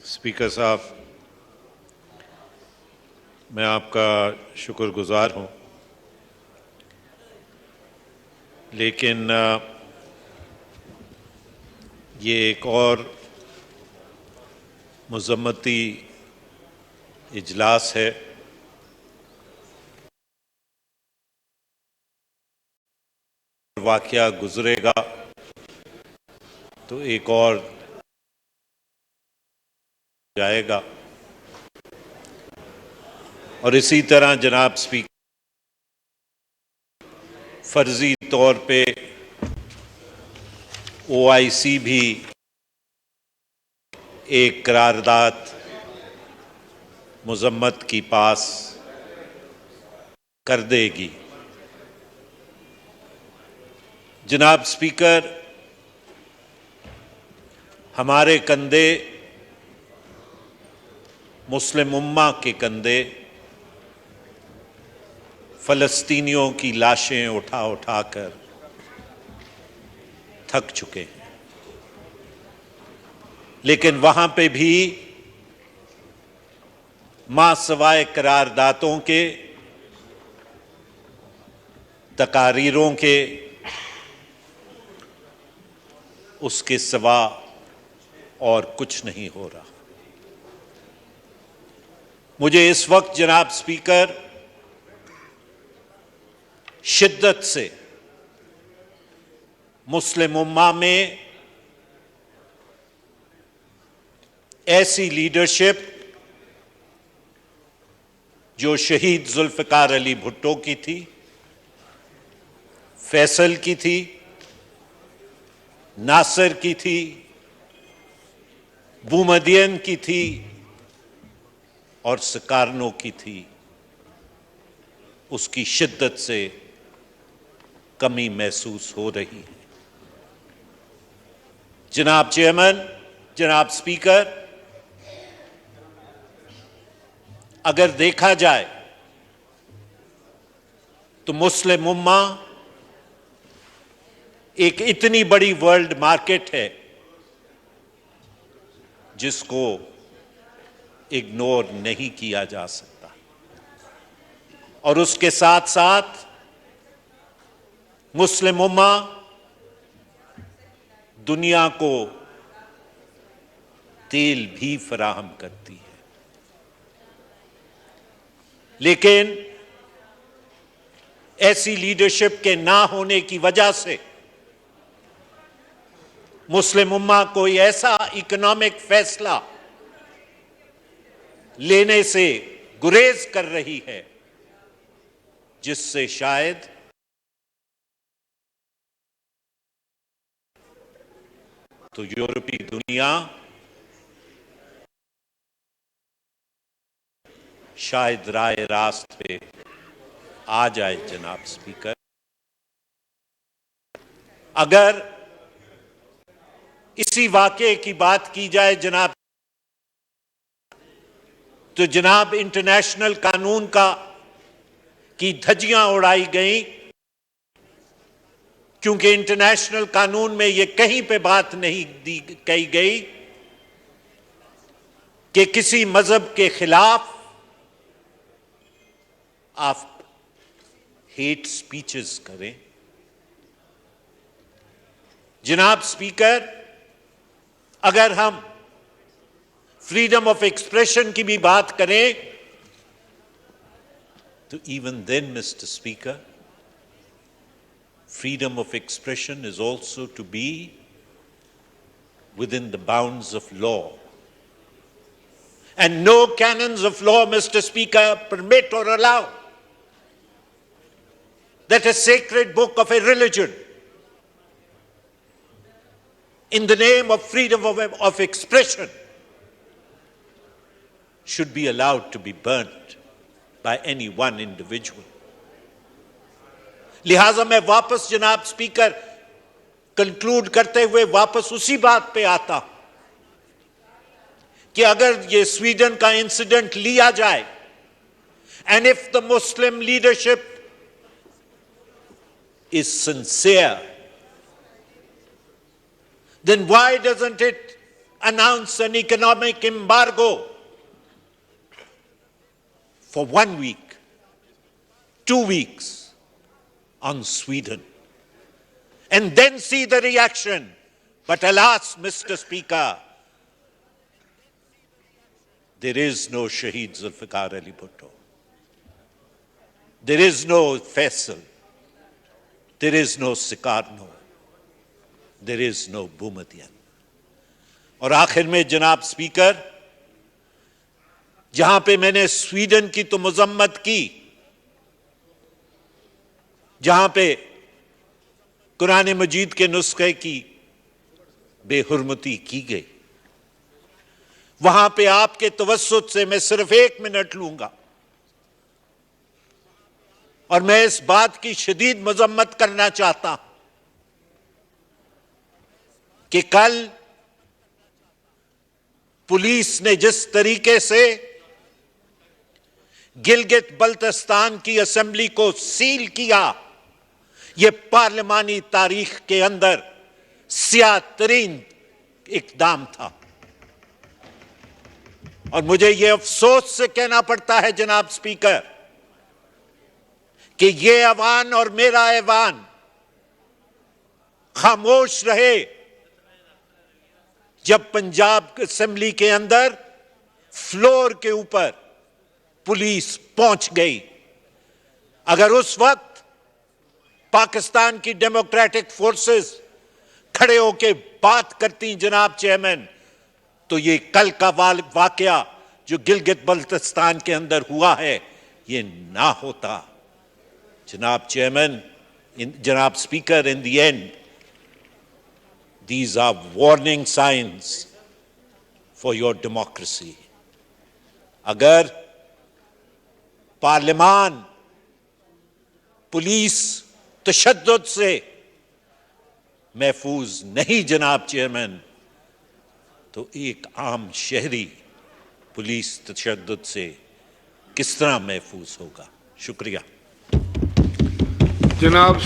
Speaker साहब, मैं आपका शुक्रगुजार हूं, लेकिन ये एक और मज़म्मती इजलास है। वाक़या गुजरेगा तो एक और जाएगा, और इसी तरह जनाब स्पीकर, फर्जी तौर पे OIC भी एक करारदाद मुजम्मत की पास कर देगी। जनाब स्पीकर, हमारे कंधे मुस्लिम उम्मा के कंधे फ़लस्तीनियों की लाशें उठा उठाकर थक चुके हैं, लेकिन वहां पे भी मां सवाए करारदातों के, तकारीरों के, उसके सिवा और कुछ नहीं हो रहा। मुझे इस वक्त जनाब स्पीकर शिद्दत से मुस्लिम उम्मा में ऐसी लीडरशिप जो शहीद जुल्फ़िकार अली भुट्टो की थी, फैसल की थी, नासिर की थी, बूमदियन की थी और सकारनो की थी, उसकी शिद्दत से कमी महसूस हो रही है। जनाब चेयरमैन, जनाब स्पीकर, अगर देखा जाए तो मुस्लिम उम्मा एक इतनी बड़ी वर्ल्ड मार्केट है जिसको इग्नोर नहीं किया जा सकता, और उसके साथ साथ मुस्लिम उम्मा दुनिया को तेल भी फराहम करती है। लेकिन ऐसी लीडरशिप के ना होने की वजह से मुस्लिम उम्मा कोई ऐसा इकोनॉमिक फैसला लेने से गुरेज कर रही है जिससे शायद तो यूरोपीय दुनिया शायद राय रास्त पे आ जाए। जनाब स्पीकर, अगर इसी वाक़े की बात की जाए जनाब, तो जनाब इंटरनेशनल कानून की धज्जियां उड़ाई गई, क्योंकि इंटरनेशनल कानून में यह कहीं पे बात नहीं कही गई कि किसी मजहब के खिलाफ आप हेट स्पीचेस करें। जनाब स्पीकर, अगर हम फ्रीडम ऑफ एक्सप्रेशन की भी बात करें तो even then mister speaker, freedom of expression is also to be within the bounds of law. And no canons of law, Mr. Speaker, permit or allow that a sacred book of a religion, in the name of freedom of expression, should be allowed to be burnt by any one individual. लिहाजा मैं वापस जनाब speaker conclude करते हुए वापस उसी बात पे आता कि अगर ये स्वीडन का इंसिडेंट लिया जाए, and if the Muslim leadership is sincere, then why doesn't it announce an economic embargo for 1 week, 2 weeks on Sweden, and then see the reaction. But alas, Mr. Speaker, there is no Shaheed Zulfikar Ali Bhutto. There is no Faisal. There is no Sikarno. There is no Boumediene. और आखिर में जनाब speaker, जहां पे मैंने Sweden की तो मजम्मत की, जहां पे कुरान मजीद के नुस्खे की बेहुरमती की गई, वहां पे आपके तवस्सुत से मैं सिर्फ 1 मिनट लूंगा और मैं इस बात की शदीद मजम्मत करना चाहता हूं कि कल पुलिस ने जिस तरीके से गिलगित बल्तिस्तान की असेंबली को सील किया, यह पार्लिमानी तारीख के अंदर स्याह तरीन इकदाम था। और मुझे यह अफसोस से कहना पड़ता है जनाब स्पीकर कि यह ऐवान और मेरा ऐवान खामोश रहे जब पंजाब असेंबली के अंदर फ्लोर के ऊपर पुलिस पहुंच गई। अगर उस वक्त पाकिस्तान की डेमोक्रेटिक फोर्सेस खड़े होकर बात करती जनाब चेयरमैन, तो ये कल का वाकया जो गिलगित बल्तिस्तान के अंदर हुआ है, ये ना होता। जनाब चेयरमैन, जनाब speaker, in the end these are warning signs for your democracy. अगर पार्लिमान पुलिस तशद्दुद से महफूज नहीं जनाब चेयरमैन, तो एक आम शहरी पुलिस तशद्दुद से किस तरह महफूज होगा? शुक्रिया जनाब।